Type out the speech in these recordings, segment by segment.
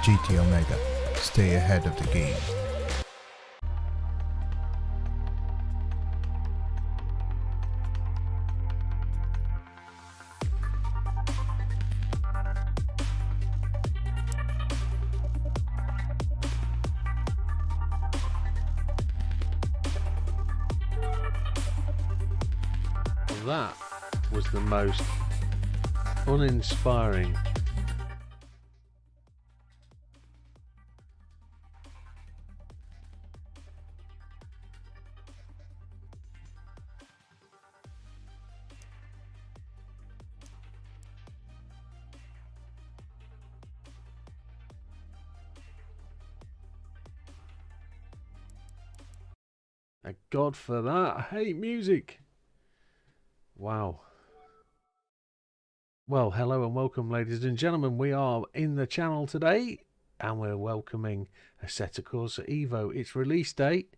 GT Omega, stay ahead of the game. That was the most uninspiring Thank God for that. I hate music. Wow. Well, hello and welcome, ladies and gentlemen. We are in the channel today and we're welcoming Assetto Corsa Evo. Its release date,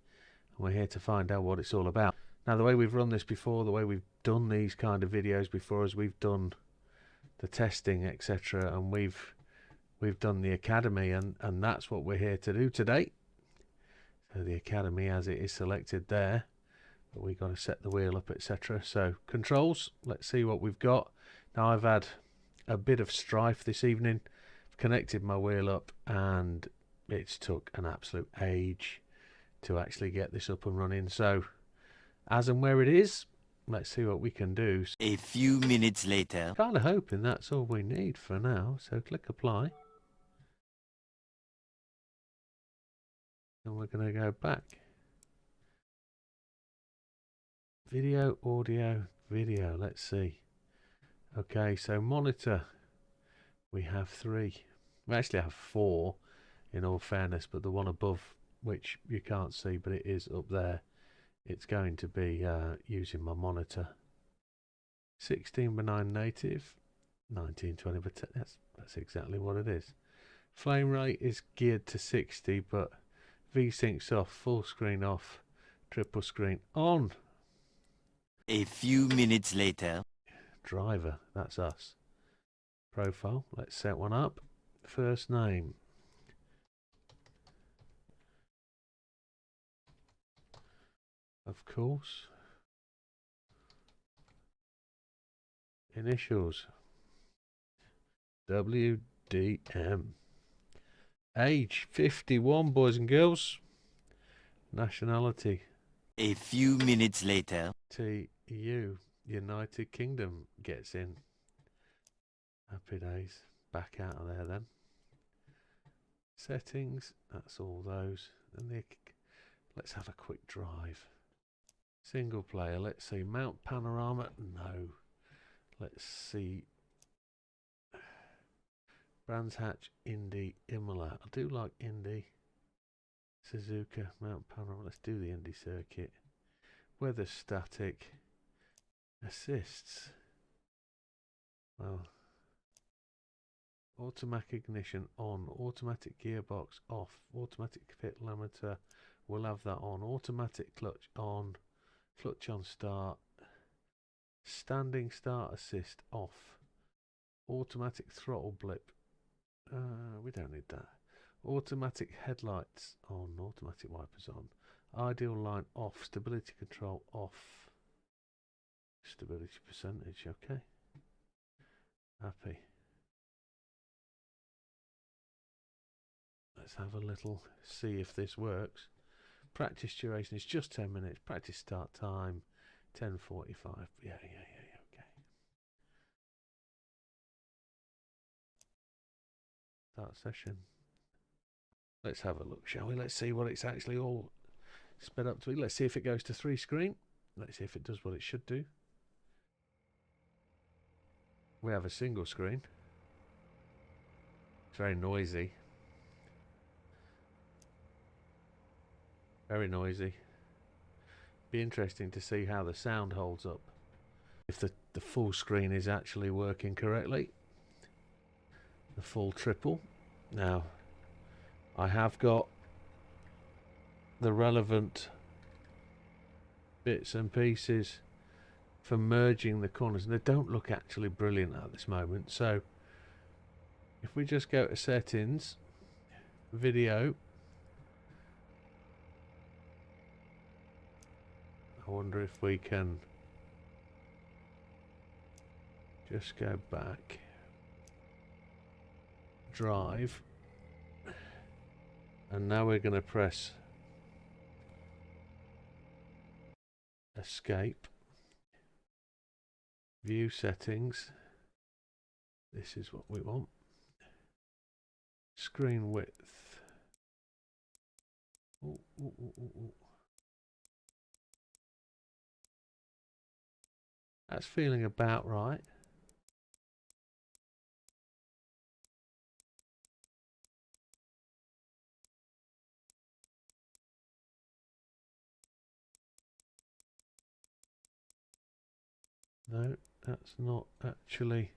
and we're here to find out what it's all about. Now, the way we've run this before, the way we've done these kind of videos before, is we've done the testing, etc., and we've done the academy, and that's what we're here to do today. So the academy as it is selected there, but we've got to set the wheel up, etc. So controls, let's see what we've got. Now, I've had a bit of strife this evening. I've connected my wheel up and it's took an absolute age to actually get this up and running. So as and where it is, let's see what we can do. A few minutes later. Kind of hoping that's all we need for now. So click apply. And we're going to go back. Video, audio, video. Let's see. Okay, so monitor. We have 3. We actually have 4 in all fairness, but the one above, which you can't see, but it is up there, it's going to be using my monitor. 16:9 native, 1920, but that's exactly what it is. Frame rate is geared to 60, but V-Sync's off, full screen off, triple screen on. A few minutes later. Driver, that's us. Profile, let's set one up. First name. Of course. Initials. WDM. Age 51, boys and girls. Nationality. A few minutes later. TU. United Kingdom gets in. Happy days. Back out of there then. Settings. That's all those. And let's have a quick drive. Single player. Let's see. Mount Panorama. No. Let's see. Brands Hatch, Indy, Imola. I do like Indy. Suzuka, Mount Panorama. Let's do the Indy circuit. Weather static. Assists. Well. Automatic ignition on. Automatic gearbox off. Automatic pit limiter. We'll have that on. Automatic clutch on. Clutch on start. Standing start assist off. Automatic throttle blip. We don't need that. Automatic headlights on. Automatic wipers on. Ideal line off. Stability control off. Stability percentage, okay. Happy. Let's have a little see if this works. Practice duration is just 10 minutes. Practice start time 10:45. Yeah, okay. start session. Let's have a look, shall we? Let's see what it's actually all sped up to be. Let's see if it goes to 3 screen. Let's see if it does what it should do. We have a single screen. It's very noisy. Very noisy. Be interesting to see how the sound holds up. If the full screen is actually working correctly. The full triple. Now, I have got the relevant bits and pieces for merging the corners, and they don't look actually brilliant at this moment. So if we just go to settings, video, I wonder if we can just go back, drive, and now we're going to press escape, view settings. This is what we want. Screen width. Ooh, ooh, ooh, ooh, ooh. That's feeling about right. No, that's not actually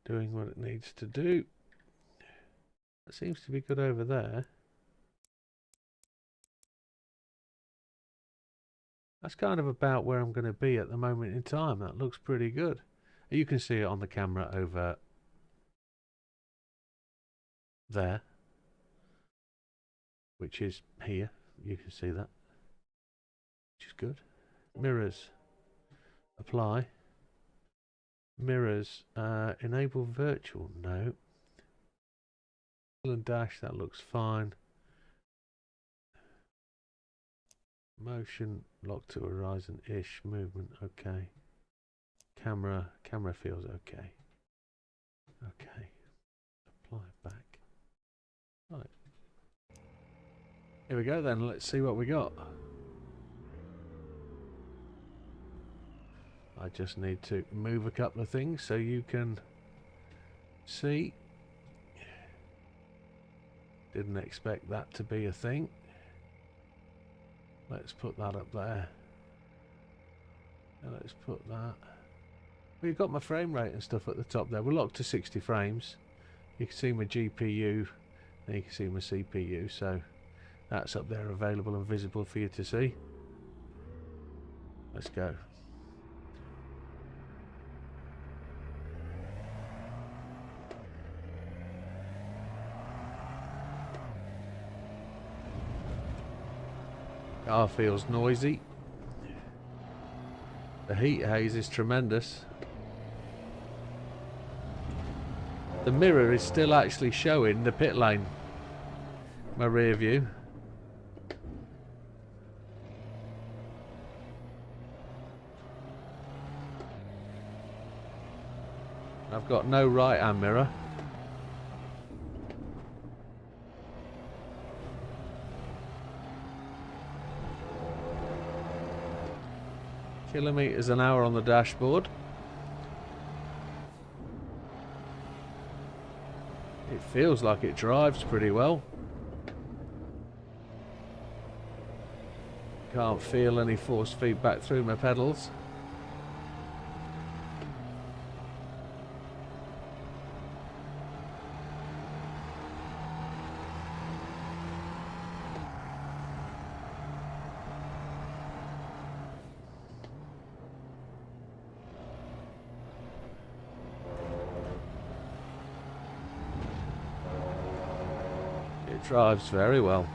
doing what it needs to do. That seems to be good over there. That's kind of about where I'm going to be at the moment in time. That looks pretty good. You can see it on the camera over there, which is here. You can see that, which is good. Mirrors. Apply. Mirrors. Enable virtual. No. And dash. That looks fine. Motion. Lock to horizon-ish. Movement. Okay. Camera. Camera feels okay. Okay. Apply back. Right. Here we go then. Let's see what we got. I just need to move a couple of things so you can see. Didn't expect that to be a thing. Let's put that up there. And let's put that. Well, you've got my frame rate and stuff at the top there. We're locked to 60 frames. You can see my GPU and you can see my CPU. So that's up there available and visible for you to see. Let's go. Car feels noisy. The heat haze is tremendous. The mirror is still actually showing the pit lane. My rear view. I've got no right hand mirror. Kilometers an hour on the dashboard. It feels like it drives pretty well. Can't feel any force feedback through my pedals. It drives very well.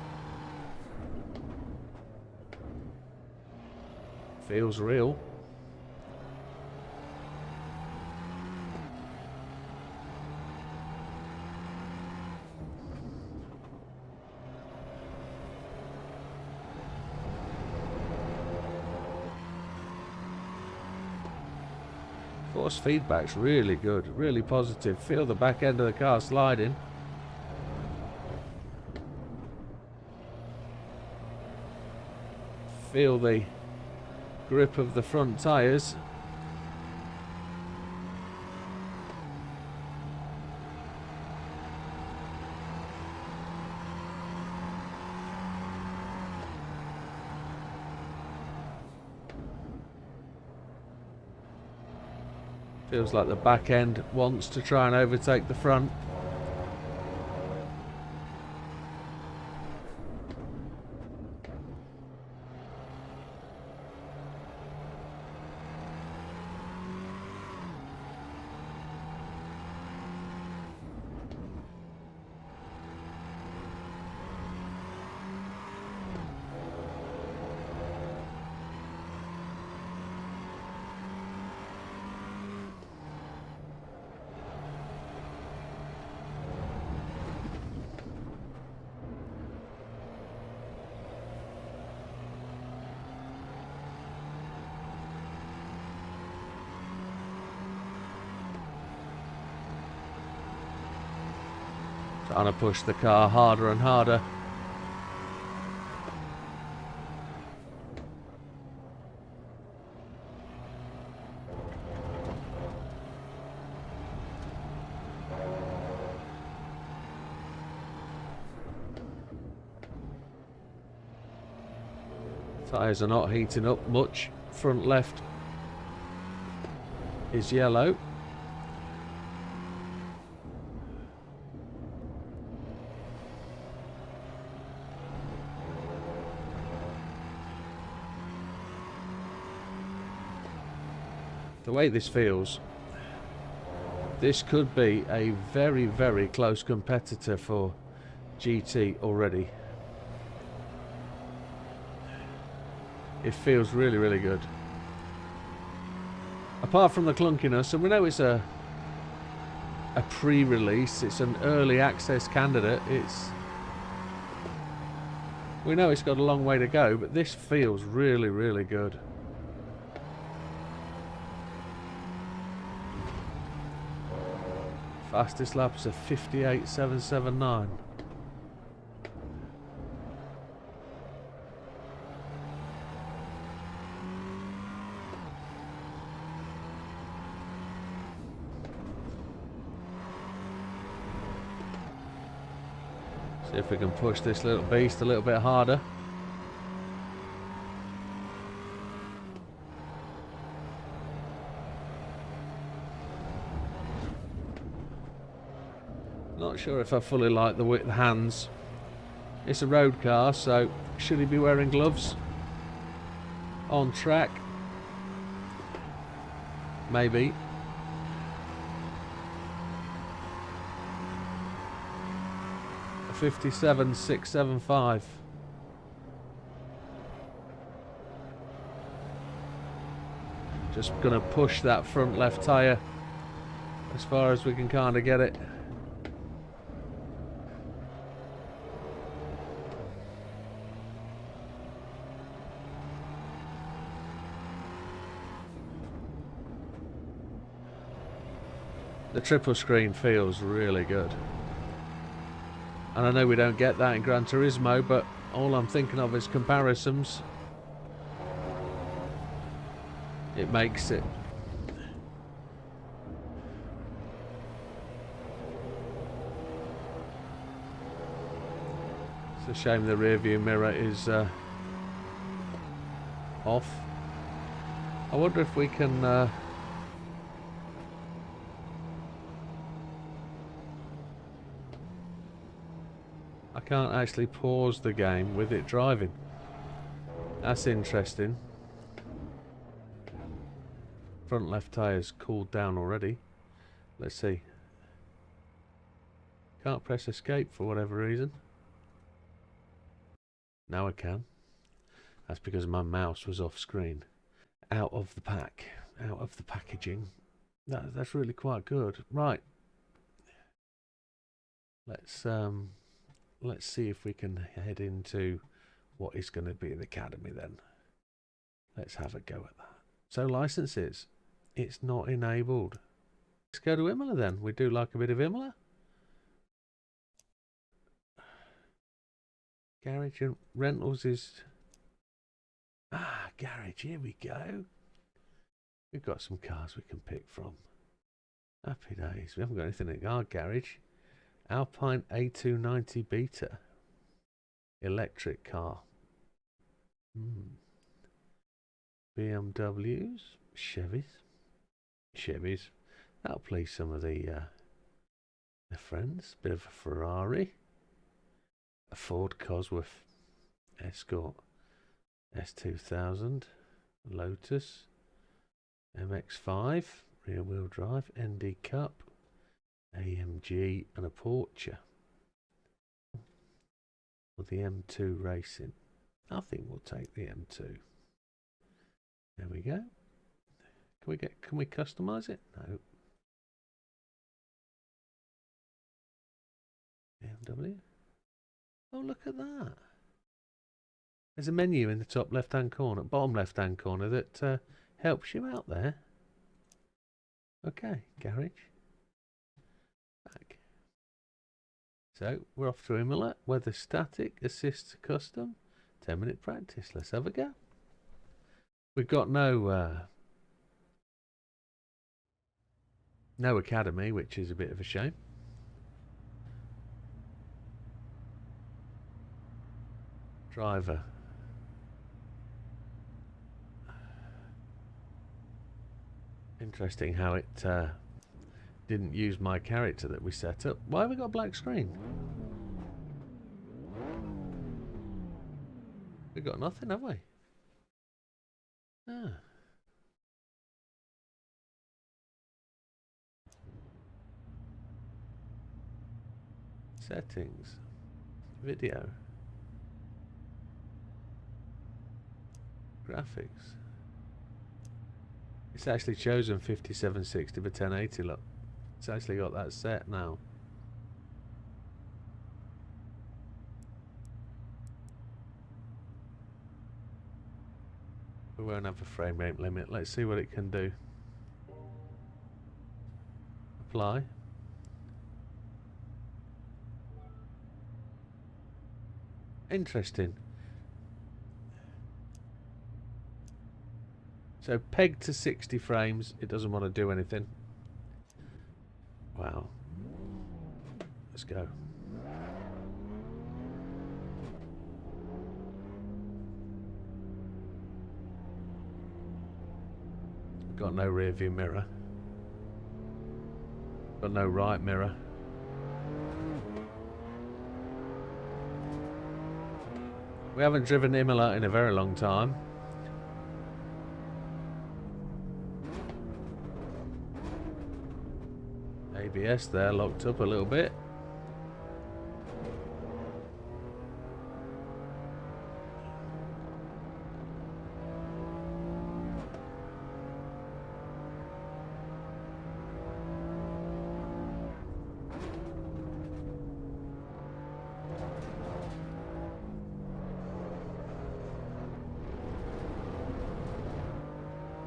Feels real. Force feedback's really good, really positive. Feel the back end of the car sliding. Feel the grip of the front tyres. Feels like the back end wants to try and overtake the front. Trying to push the car harder and harder. Tyres are not heating up much. Front left is yellow. The way this feels, this could be a very, very close competitor for GT already. It feels really, really good. Apart from the clunkiness, and we know it's a pre-release, it's an early access candidate, we know it's got a long way to go, but this feels really, really good. Fastest lap is a 58.779. See if we can push this little beast a little bit harder. Not sure if I fully like the width hands. It's a road car, so should he be wearing gloves? On track? Maybe. A 57.675. Just gonna push that front left tyre as far as we can kind of get it. The triple screen feels really good. And I know we don't get that in Gran Turismo, but all I'm thinking of is comparisons. It makes it. It's a shame the rear view mirror is off. I wonder if we can I can't actually pause the game with it driving. That's interesting. Front left tyre's cooled down already. Let's see. Can't press escape for whatever reason. Now I can. That's because my mouse was off screen. Out of the pack. Out of the packaging. That's really quite good. Right. Let's see if we can head into what is going to be the academy then. Let's have a go at that. So licenses. It's not enabled. Let's go to Imola then. We do like a bit of Imola. Garage and rentals is... Ah, garage, here we go. We've got some cars we can pick from. Happy days. We haven't got anything in our garage. Alpine A290 Beta. Electric car. BMWs. Chevys. That'll please some of the friends. Bit of a Ferrari. A Ford Cosworth Escort. S2000. Lotus. MX5. Rear wheel drive. ND Cup. AMG and a Porsche. Or the M2 Racing. I think we'll take the M2. There we go. Can we customize it? No. BMW. Oh, look at that. There's a menu in the top left hand corner, bottom left hand corner that helps you out there. Okay, garage. Back. So we're off to Imola. Weather static, assist custom, 10-minute practice. Let's have a go. We've got no academy, which is a bit of a shame. Driver. Interesting how it didn't use my character that we set up. Why have we got a black screen? We've got nothing, have we? Ah. Settings. Video. Graphics. It's actually chosen 5760 by 1080, look. It's actually got that set now. We won't have a frame rate limit. Let's see what it can do. Apply. Interesting. So pegged to 60 frames, it doesn't want to do anything. Wow. Let's go. Got no rear view mirror. Got no right mirror. We haven't driven Imola in a very long time. ABS there locked up a little bit.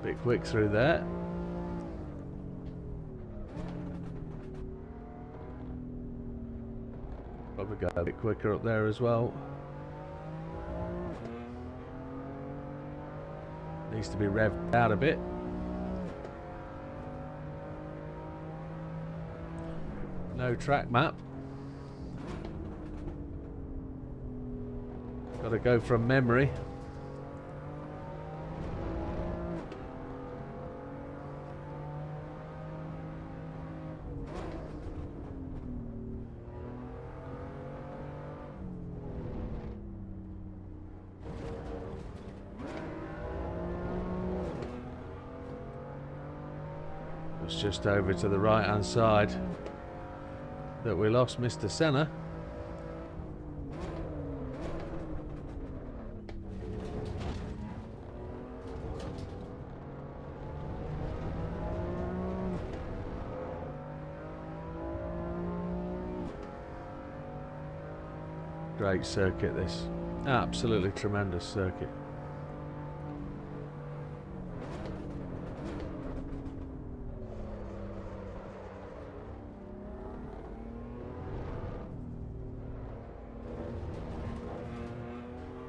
Bit quick through there. Probably go a bit quicker up there as well. Needs to be revved out a bit. No track map. Got to go from memory. It's just over to the right hand side that we lost Mr. Senna. Great circuit this. Absolutely tremendous circuit.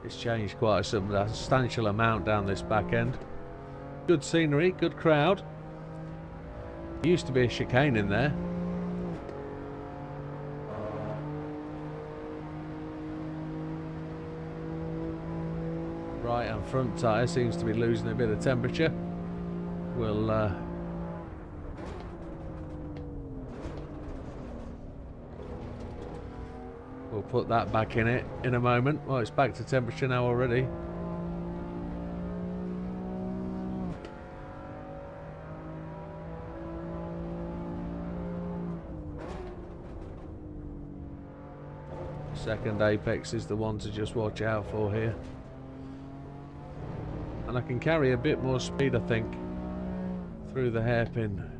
It's changed quite a substantial amount down this back end. Good scenery, good crowd. There used to be a chicane in there. Right and front tyre seems to be losing a bit of temperature. We'll put that back in it in a moment. Well, it's back to temperature now already. Second apex is the one to just watch out for here. And I can carry a bit more speed, I think, through the hairpin.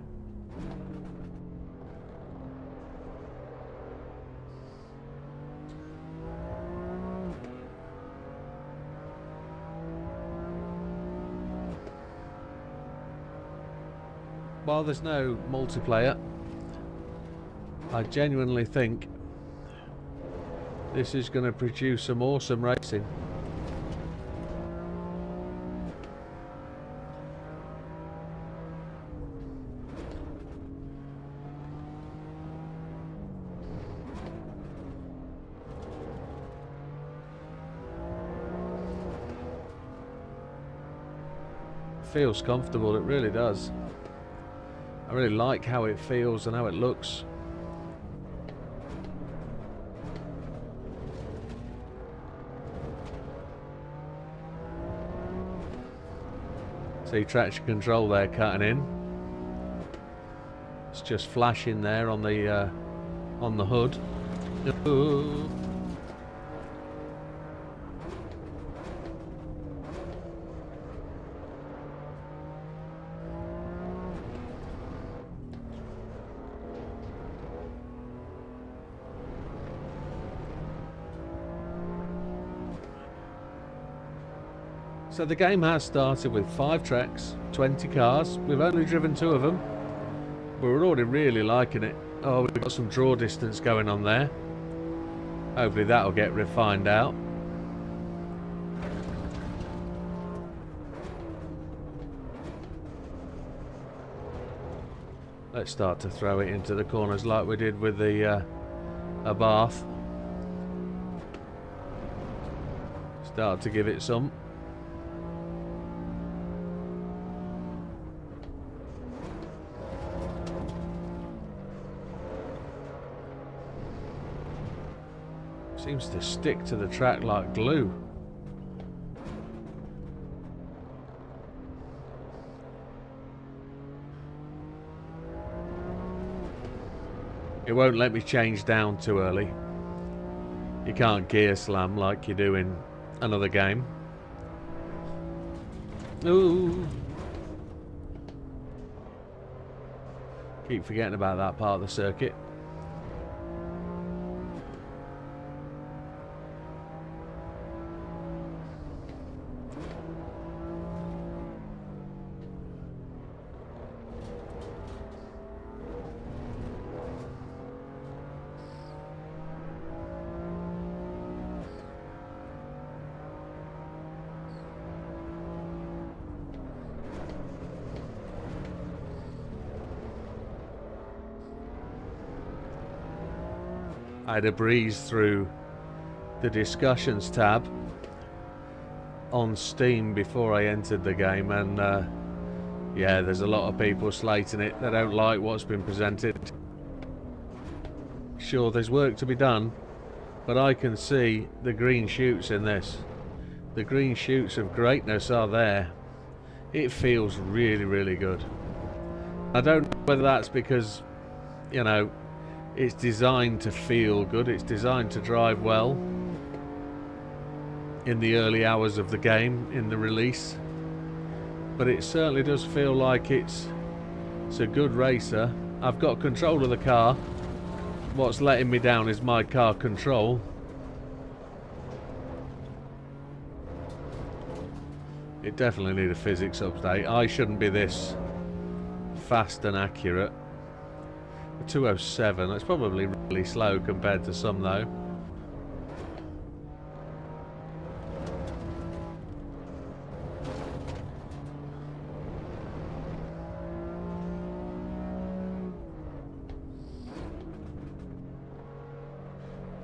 While there's no multiplayer, I genuinely think this is going to produce some awesome racing. Feels comfortable, it really does. I really like how it feels and how it looks. See traction control there cutting in. It's just flashing there on the hood. Ooh. So the game has started with 5 tracks, 20 cars. We've only driven 2 of them, but we're already really liking it. Oh, we've got some draw distance going on there. Hopefully that'll get refined out. Let's start to throw it into the corners like we did with the Abarth. Start to give it some. Seems to stick to the track like glue. It won't let me change down too early. You can't gear slam like you do in another game. Ooh. Keep forgetting about that part of the circuit. I had a breeze through the discussions tab on Steam before I entered the game, and yeah, there's a lot of people slating it. They don't like what's been presented. Sure, there's work to be done, but I can see the green shoots in this. The green shoots of greatness are there. It feels really, really good. I don't know whether that's because, you know, it's designed to feel good, it's designed to drive well in the early hours of the game, in the release, but it certainly does feel like it's a good racer. I've got control of the car. What's letting me down is my car control. It definitely needs a physics update. I shouldn't be this fast and accurate. 207, that's probably really slow compared to some though.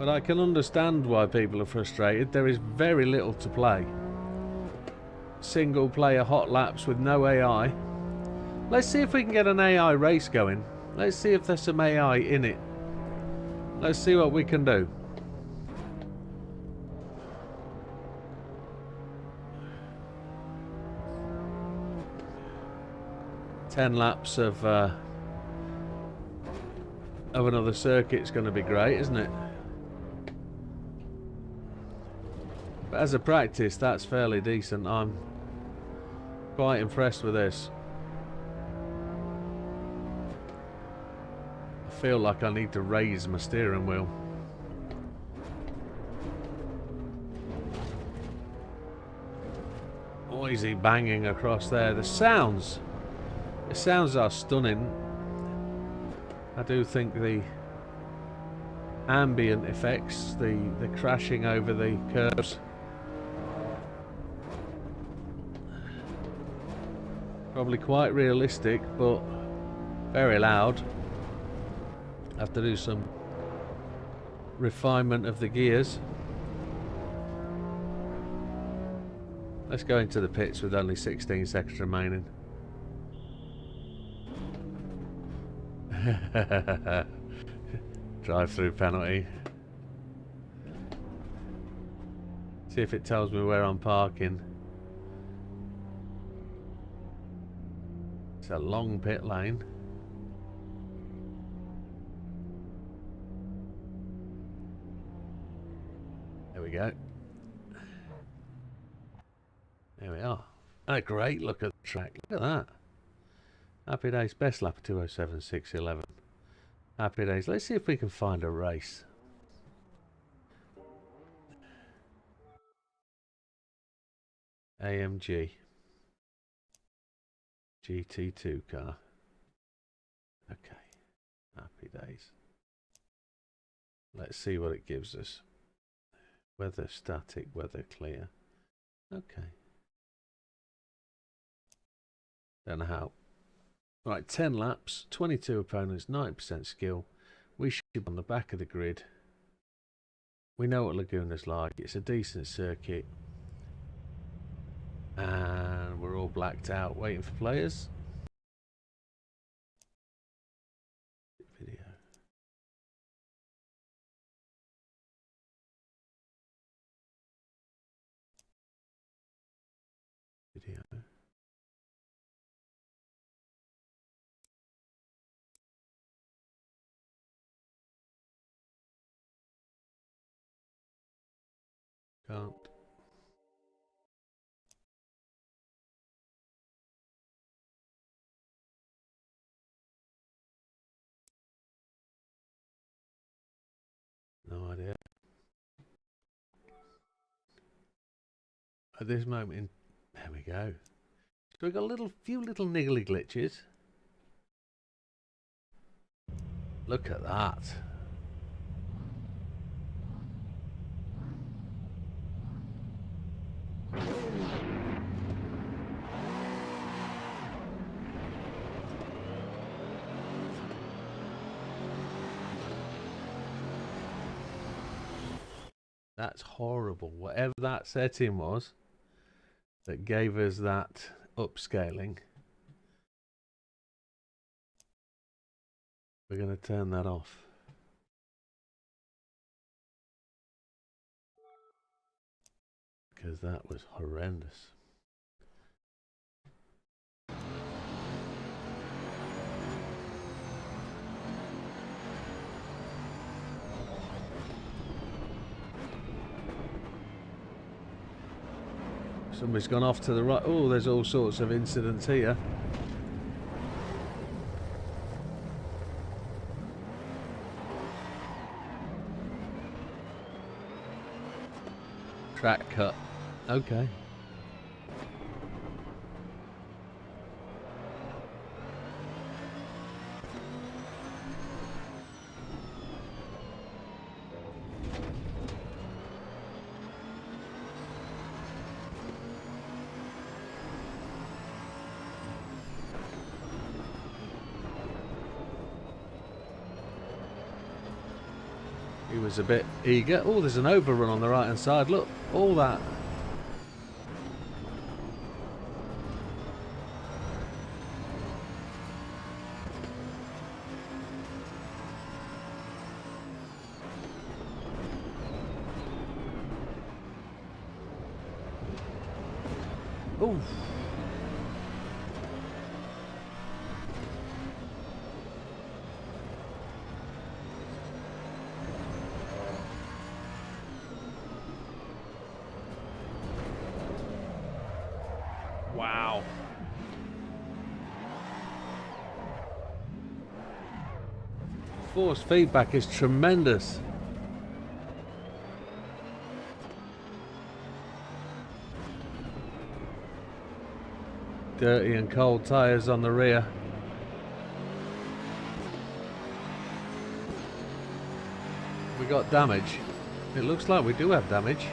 But I can understand why people are frustrated. There is very little to play. Single player hot laps with no AI. Let's see if we can get an AI race going. Let's see if there's some AI in it. Let's see what we can do. Ten laps of another circuit's going to be great, isn't it? But as a practice, that's fairly decent. I'm quite impressed with this. I feel like I need to raise my steering wheel. Noisy banging across there. The sounds are stunning. I do think the ambient effects, the crashing over the curves, probably quite realistic, but very loud. Have to do some refinement of the gears. Let's go into the pits with only 16 seconds remaining. Drive-through penalty. See if it tells me where I'm parking. It's a long pit lane. There we go. There we are. A great look at the track. Look at that. Happy days. Best lap of 2:07.611. Happy days. Let's see if we can find a race. AMG GT2 car. Okay. Happy days. Let's see what it gives us. Weather static, weather clear. Okay. Don't know how. Right, 10 laps, 22 opponents, 90% skill. We should be on the back of the grid. We know what Laguna's like. It's a decent circuit. And we're all blacked out waiting for players. Video. Video. Can't. No idea. At this moment, there we go. So we've got a few little niggly glitches. Look at that. That's horrible. Whatever that setting was that gave us that upscaling, we're going to turn that off. Because that was horrendous. Somebody's gone off to the right. Oh, there's all sorts of incidents here. Track cut. Okay. was a bit eager. Oh, there's an overrun on the right hand side. Look, all that. Oh. Wow. Force feedback is tremendous. Dirty and cold tyres on the rear. We got damage. It looks like we do have damage.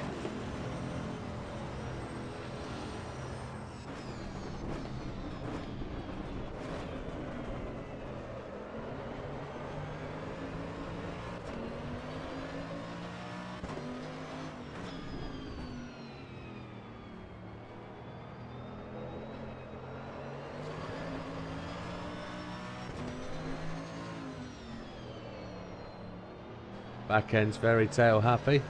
Back end's very tail happy.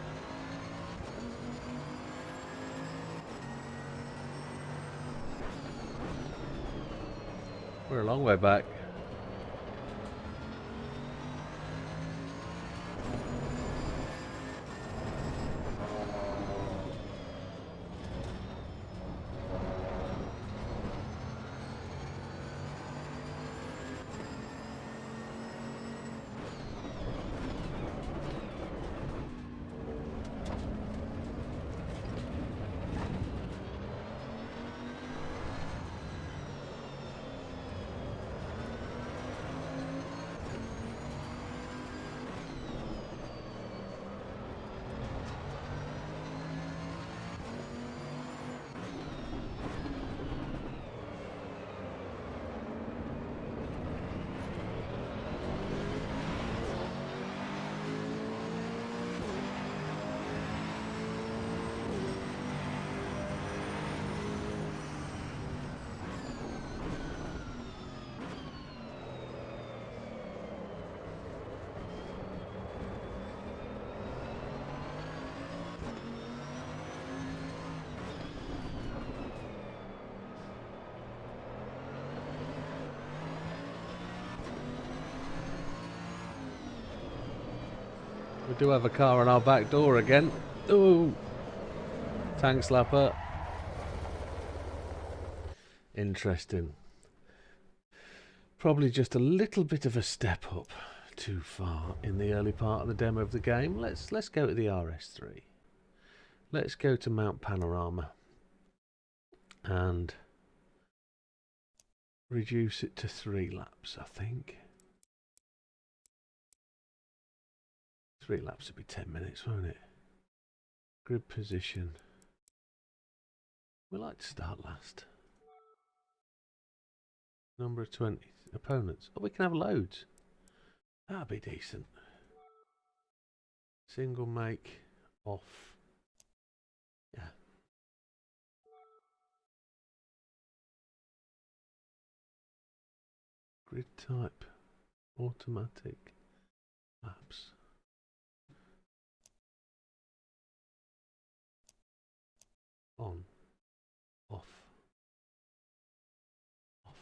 We're a long way back. We do have a car on our back door again. Ooh. Tank slapper. Interesting. Probably just a little bit of a step up too far in the early part of the demo of the game. Let's go to the RS3. Let's go to Mount Panorama and reduce it to 3 laps, I think. 3 laps would be 10 minutes, won't it? Grid position. We like to start last. Number of 20 opponents. Oh, we can have loads. That'd be decent. Single make off. Yeah. Grid type. Automatic. Laps. On. Off. Off.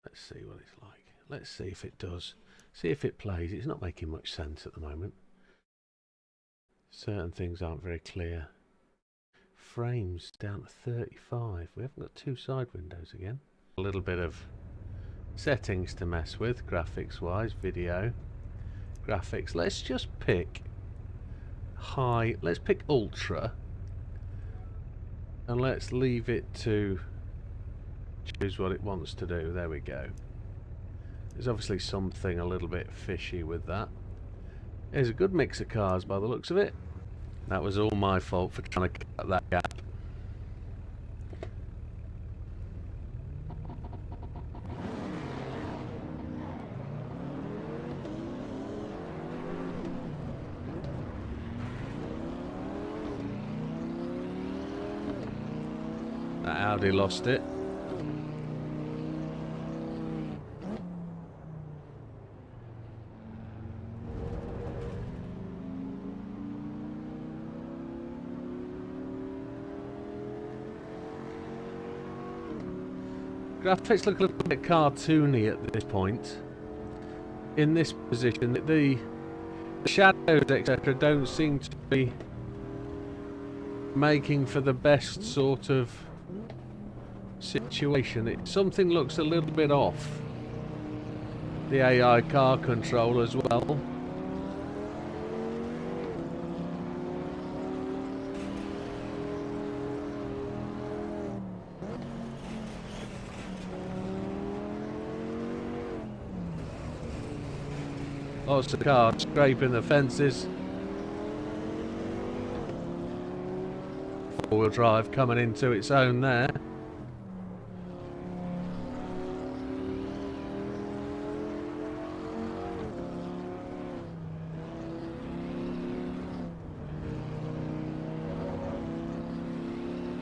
Let's see what it's like. Let's see if it does. See if it plays. It's not making much sense at the moment. Certain things aren't very clear. Frames down to 35. We haven't got 2 side windows again. A little bit of settings to mess with, graphics wise, video. Graphics. Let's just pick high. Let's pick ultra. And let's leave it to choose what it wants to do. There we go. There's obviously something a little bit fishy with that. There's a good mix of cars by the looks of it. That was all my fault for trying to cut that gap. Audi lost it. Graphics look a little bit cartoony at this point. In this position, the shadows, etc., don't seem to be making for the best sort of situation. Something looks a little bit off. The AI car control as well. Lots of cars scraping the fences. Four-wheel drive coming into its own there.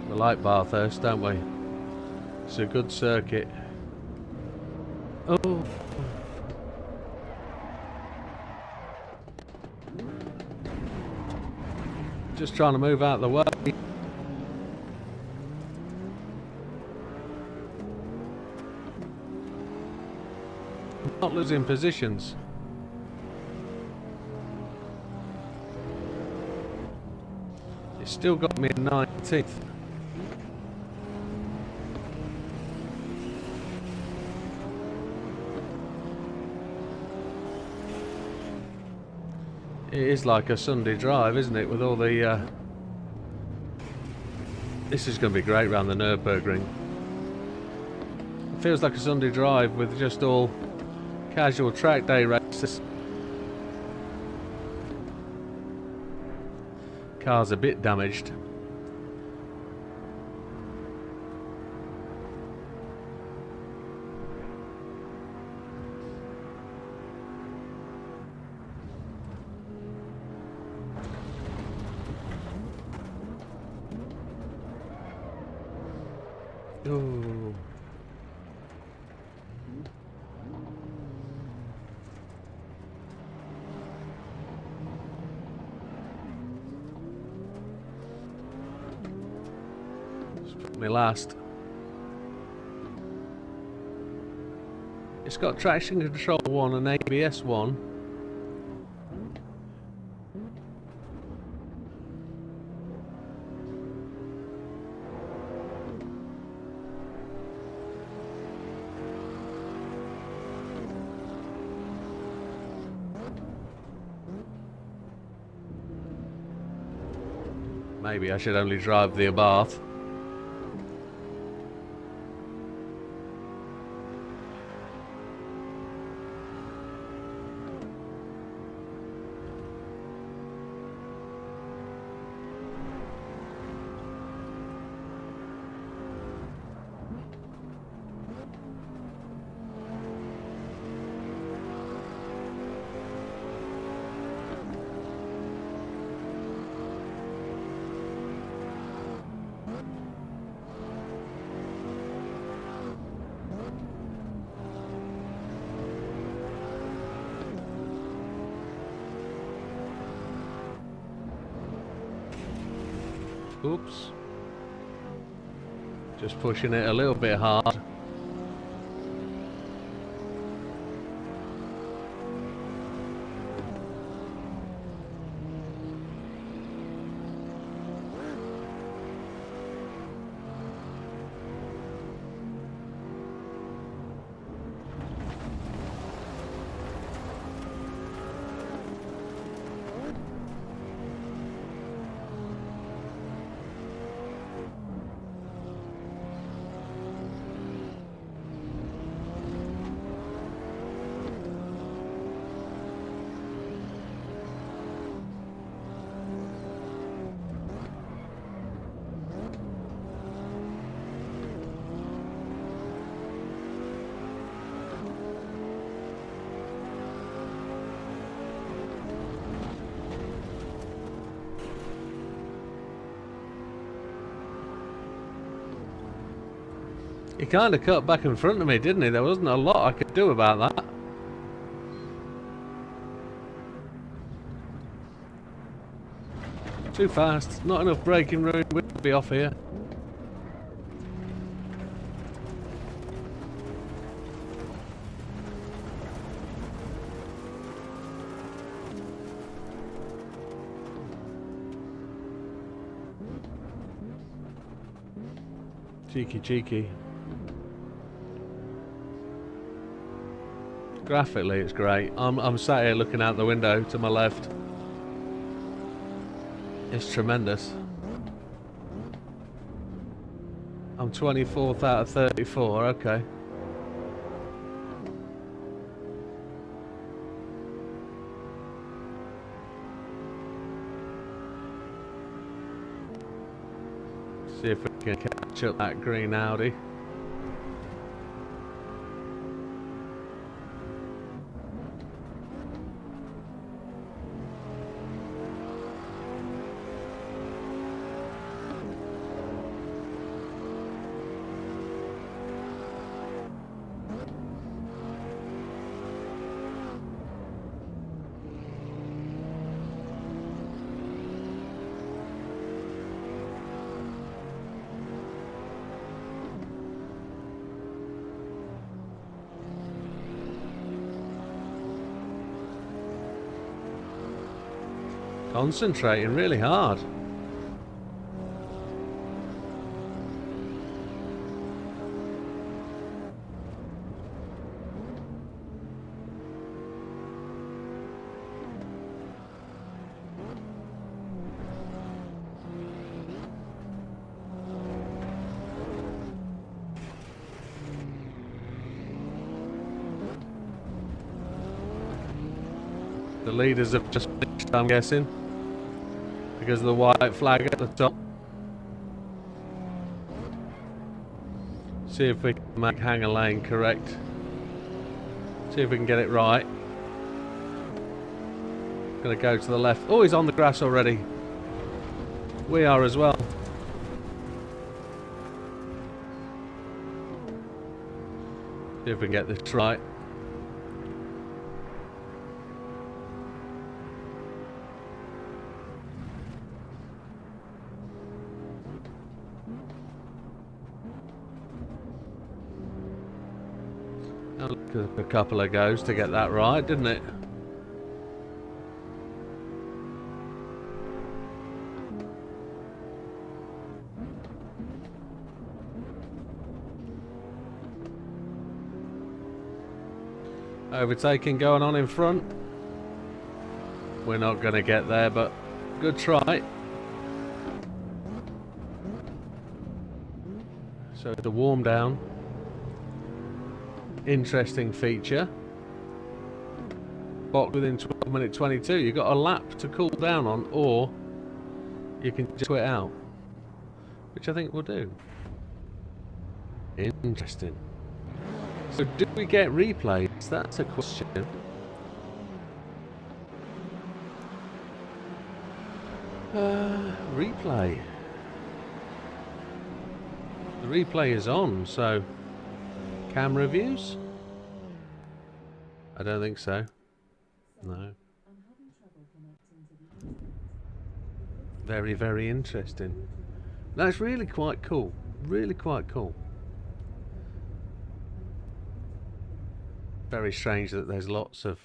We like Bathurst, don't we? It's a good circuit. Oh. Just trying to move out of the way. I'm not losing positions. It's still got me in 19th. It is like a Sunday drive, isn't it, with all the... This is going to be great round the Nürburgring. It feels like a Sunday drive with just all casual track day races. Car's a bit damaged. Ooh. Just put me last. It's got traction control 1 and ABS 1. Maybe I should only drive the Abarth. Oops. Just pushing it a little bit hard. He kind of cut back in front of me, didn't he? There wasn't a lot I could do about that. Too fast. Not enough braking room. We'll be off here. Cheeky, cheeky. Graphically, it's great. I'm sat here looking out the window to my left. It's tremendous. I'm 24th out of 34. Okay. See if we can catch up that green Audi. Concentrating really hard. The leaders have just finished, I'm guessing, because of the white flag at the top. See if we can make hanger lane correct. See if we can get it right. Gonna go to the left. Oh, he's on the grass already. We are as well. See if we can get this right. Took a couple of goes to get that right, didn't it? Overtaking going on in front. We're not going to get there, but good try. So the warm down. Interesting feature. Box within 12 minute 22. You've got a lap to cool down on, or you can just quit out, which I think we'll do. Interesting. So do we get replays? That's a question. Replay. The replay is on, so camera views? I don't think so. No. Very, very interesting. That's really quite cool. Really quite cool. Very strange that there's lots of...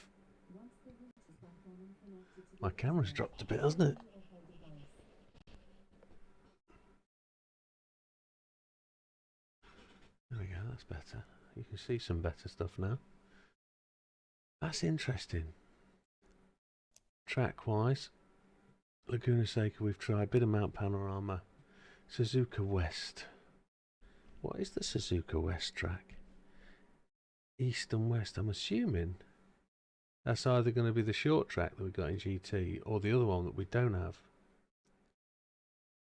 My camera's dropped a bit, hasn't it? There we go, that's better. You can see some better stuff now. That's interesting. Track-wise, Laguna Seca we've tried, bit of Mount Panorama, Suzuka West. What is the Suzuka West track? East and West, I'm assuming that's either going to be the short track that we got in GT or the other one that we don't have.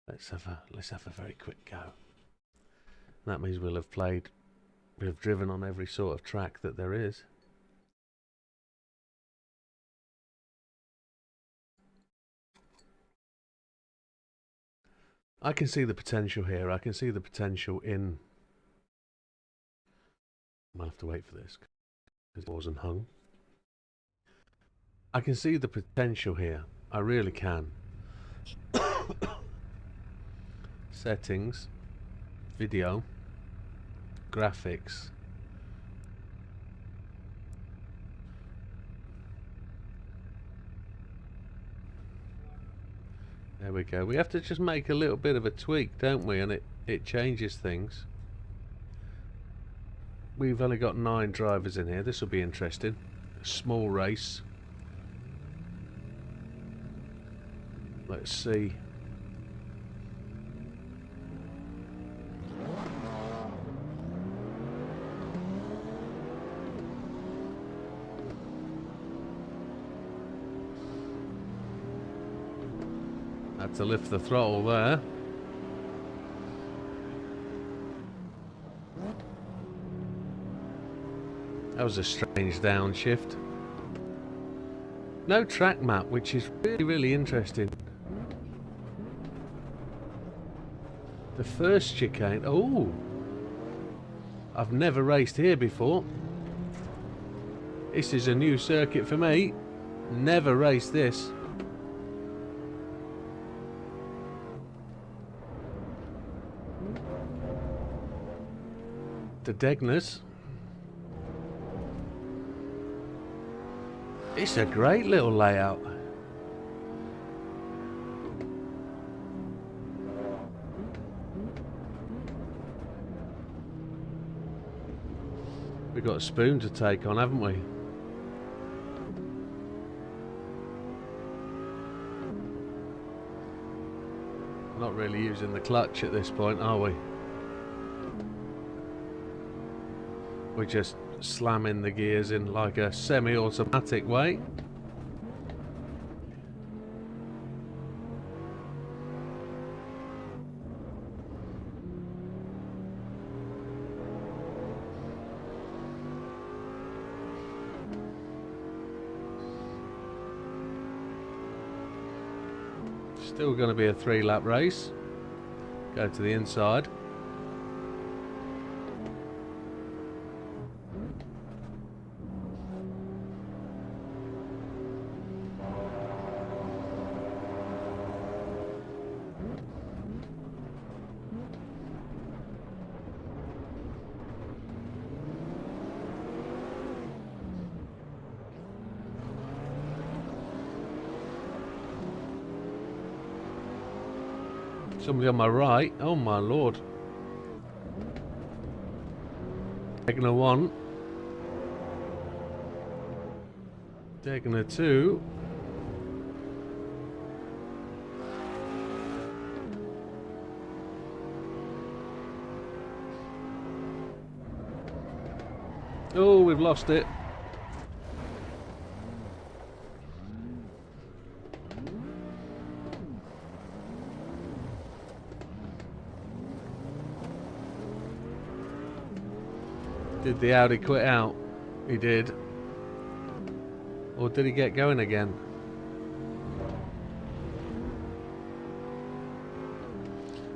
Let's have a very quick go. That means we'll have driven on every sort of track that there is. I can see the potential here. I can see the potential in I'll have to wait for this because it wasn't hung. I can see the potential here. I really can. Settings, video, graphics. There we go. We have to just make a little bit of a tweak, don't we? And it changes things. We've only got 9 drivers in here. This will be interesting. A small race. Let's see. Had to lift the throttle there. That was a strange downshift. No track map, which is really, really interesting. The first chicane. Oh! I've never raced here before. This is a new circuit for me. Never raced this. The Degners. It's a great little layout. We've got a spoon to take on, haven't we? Not really using the clutch at this point, are we? We're just slamming the gears in like a semi-automatic way. Still going to be a 3-lap race. Go to the inside. Somebody on my right. Oh my lord. Degner 1. Degner 2. Oh, we've lost it. Did the Audi quit out? He did. Or did he get going again?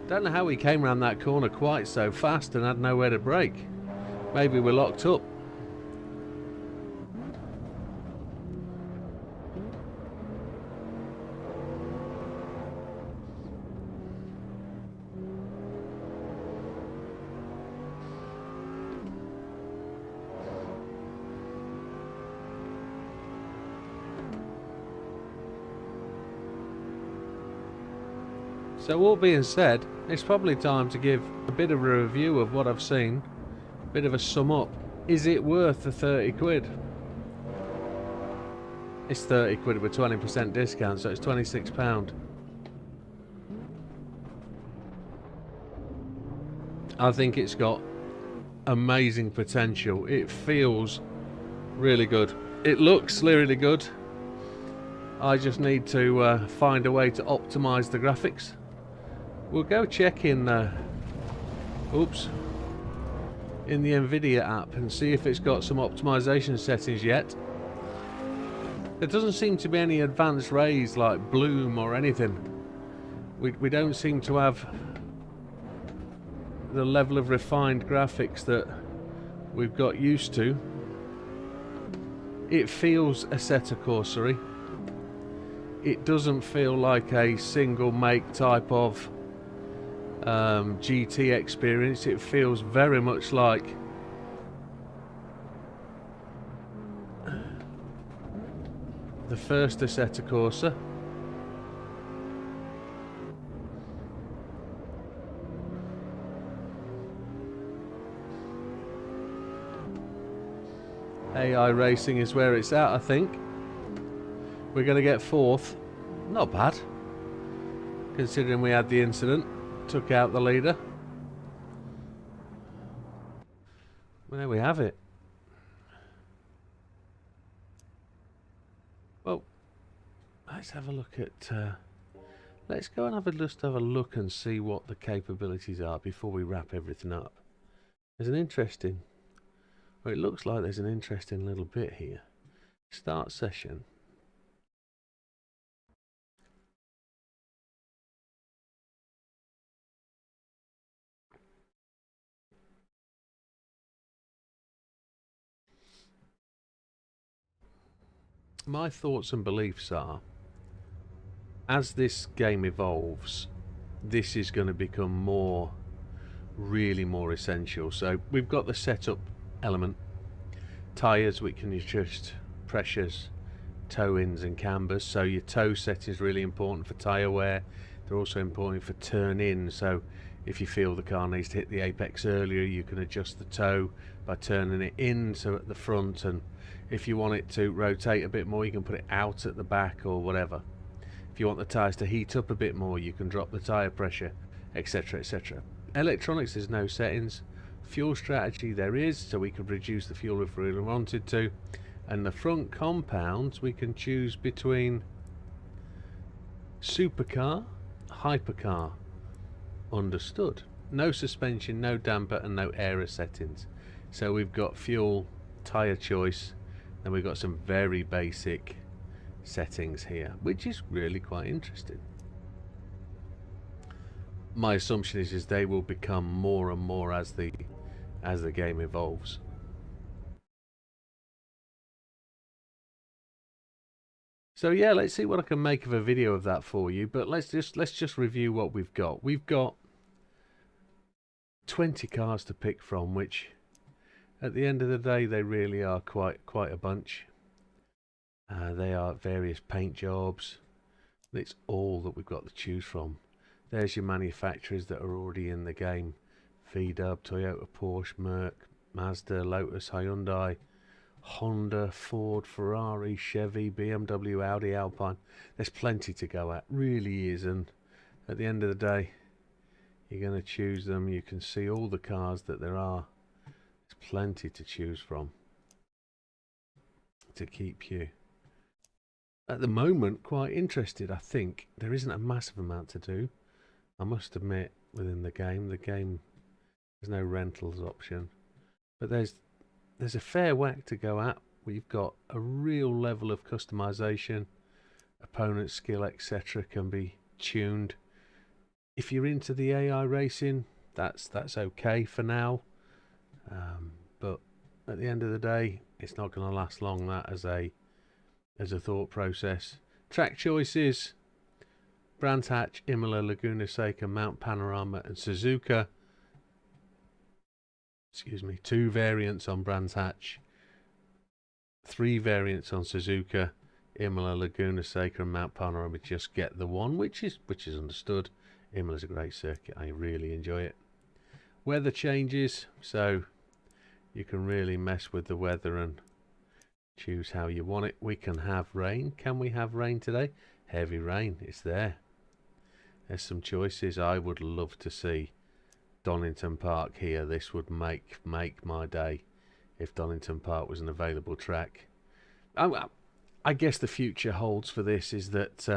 Don't know how he came around that corner quite so fast and had nowhere to brake. Maybe we're locked up. So all being said, it's probably time to give a bit of a review of what I've seen, a bit of a sum up. Is it worth the 30 quid? It's 30 quid with 20% discount, so it's £26. I think it's got amazing potential. It feels really good. It looks really good. I just need to find a way to optimize the graphics. We'll go check in the Nvidia app and see if it's got some optimization settings yet. There doesn't seem to be any advanced rays like bloom or anything. We don't seem to have the level of refined graphics that we've got used to. It feels Assetto Corsa-y. It doesn't feel like a single make type of GT experience. It feels very much like the first Assetto Corsa. AI Racing is where it's at, I think. We're going to get fourth. Not bad, considering we had the incident. Took out the leader. Well, there we have it. Well, let's have a look at... let's go and just have a look and see what the capabilities are before we wrap everything up. There's an interesting... Well, it looks like there's an interesting little bit here. Start session. My thoughts and beliefs are, as this game evolves, this is going to become more, really more essential. So we've got the setup element, tyres, we can adjust pressures, toe ins and cambers. So your toe setting is really important for tyre wear. They're also important for turn in. So if you feel the car needs to hit the apex earlier, you can adjust the toe by turning it in, so at the front, and if you want it to rotate a bit more, you can put it out at the back or whatever. If you want the tyres to heat up a bit more, you can drop the tyre pressure, etc, etc. Electronics, there's no settings. Fuel strategy there is, so we could reduce the fuel if we really wanted to. And the front compounds, we can choose between supercar, hypercar. Understood. No suspension, no damper, and no aero settings. So we've got fuel, tyre choice, and we've got some very basic settings here, which is really quite interesting. My assumption is they will become more and more as the game evolves. So yeah, let's see what I can make of a video of that for you. But let's just review what we've got. We've got 20 cars to pick from, which at the end of the day they really are quite a bunch. They are various paint jobs. It's all that we've got to choose from. There's your manufacturers that are already in the game: VW, Toyota, Porsche, Merc, Mazda, Lotus, Hyundai, Honda, Ford, Ferrari, Chevy, BMW, Audi, Alpine. There's plenty to go at, really is. And at the end of the day, you're going to choose them. You can see all the cars that there are. There's plenty to choose from to keep you, at the moment, quite interested. I think there isn't a massive amount to do, I must admit, within the game. There's no rentals option, but there's a fair whack to go at. We've got a real level of customization. Opponent skill, etc., can be tuned. If you're into the AI racing, that's okay for now. But at the end of the day, it's not going to last long. That as a thought process. Track choices: Brands Hatch, Imola, Laguna Seca, Mount Panorama, and Suzuka. Excuse me. 2 variants on Brands Hatch, 3 variants on Suzuka, Imola, Laguna Seca, and Mount Panorama. Just get the one, which is understood. Imola's a great circuit. I really enjoy it. Weather changes, so you can really mess with the weather and choose how you want it. We can have rain. Can we have rain today? Heavy rain. It's there. There's some choices. I would love to see Donington Park here. This would make my day if Donington Park was an available track. I guess the future holds for this is that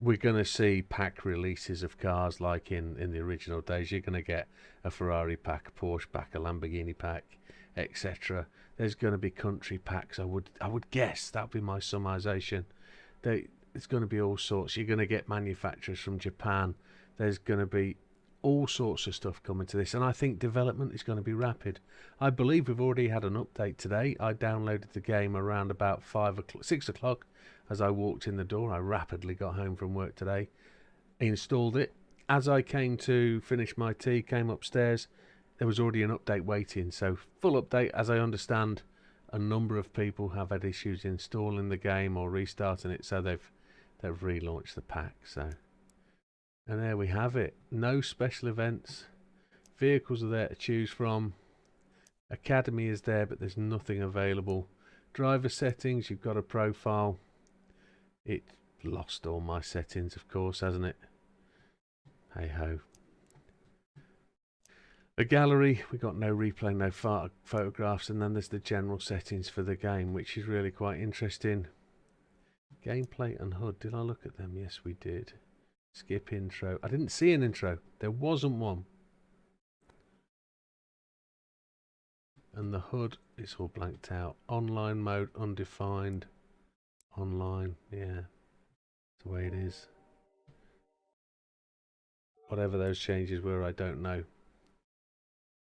we're going to see pack releases of cars like in the original days. You're going to get a Ferrari pack, a Porsche pack, a Lamborghini pack, etc. There's going to be country packs. I would guess that would be my summarization. It's going to be all sorts. You're going to get manufacturers from Japan. There's going to be all sorts of stuff coming to this, and I think development is going to be rapid. I believe we've already had an update today. I downloaded the game around about 6 o'clock as I walked in the door. I rapidly got home from work today, installed it. As I came to finish my tea, came upstairs, there was already an update waiting. So full update. As I understand, a number of people have had issues installing the game or restarting it, so they've relaunched the pack. So, and there we have it. No special events. Vehicles are there to choose from. Academy is there, but there's nothing available. Driver settings, you've got a profile. It lost all my settings, of course, hasn't it? Hey ho. A gallery, we got no replay, no photographs, and then there's the general settings for the game, which is really quite interesting. Gameplay and HUD, did I look at them? Yes, we did. Skip intro. I didn't see an intro. There wasn't one. And the HUD, it's all blanked out. Online mode, undefined. Online, yeah. That's the way it is. Whatever those changes were, I don't know.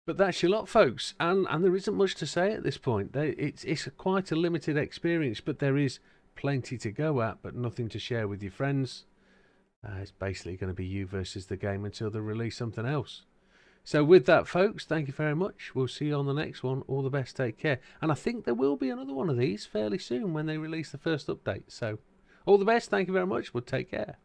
But that's your lot, folks. And there isn't much to say at this point. It's quite a limited experience, but there is plenty to go at, but nothing to share with your friends. It's basically going to be you versus the game until they release something else. So with that, folks, thank you very much. We'll see you on the next one. All the best. Take care. And I think there will be another one of these fairly soon when they release the first update. So all the best. Thank you very much. We'll take care.